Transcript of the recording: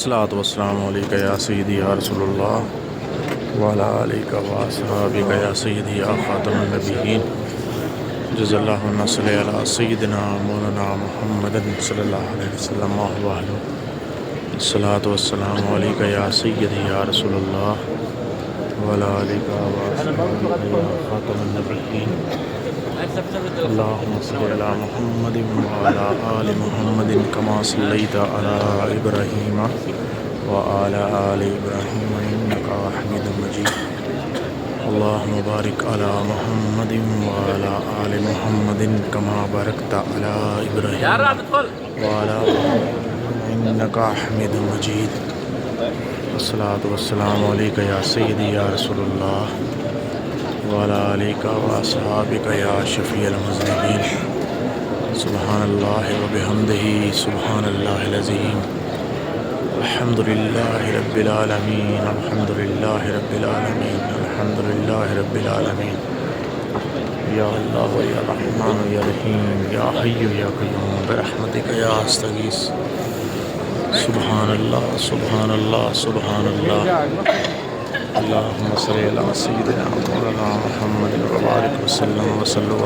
الصلاۃ والسلام علیکہ یا سیدی یا رسول اللہ وعلی آلک و اصحابک یا سیدی یا خاتم النبیین جزا اللہ عنا صلی علی سیدنا مولانا محمد صلی اللہ علیہ وسلم وعلہ الصلاۃ والسلام علیکہ یا سیدی یا رسول اللہ وعلی آلک و اصحابک یا خاتم النبیین اللہم صلی علی محمد وعلی آل محمد کما صلیت علی ابراہیم وعلی آل ابراہیم انکا حمید مجید اللہم بارک علی محمد وعلی آل محمد کما بارکت علی ابراہیم وعلی آل ابراہیم انکا حمید مجید الصلاۃ والسلام علیکہ یا سیدی یا رسول اللہ وعلی آلک و اصحابک یا شفیع المذنبین سبحان اللہ و بحمدہ سبحان اللہ العظیم الحمد للہ رب العالمین الحمد للہ رب العالمین الحمد للہ رب العالمین یا اللہ یا رحمان یا رحیم یا حی یا قیوم برحمتک یا استغیث سبحان اللہ سبحان اللہ سبحان اللہ اللہم صلی علی سیدنا مولانا محمد وبارک وسلم وسلم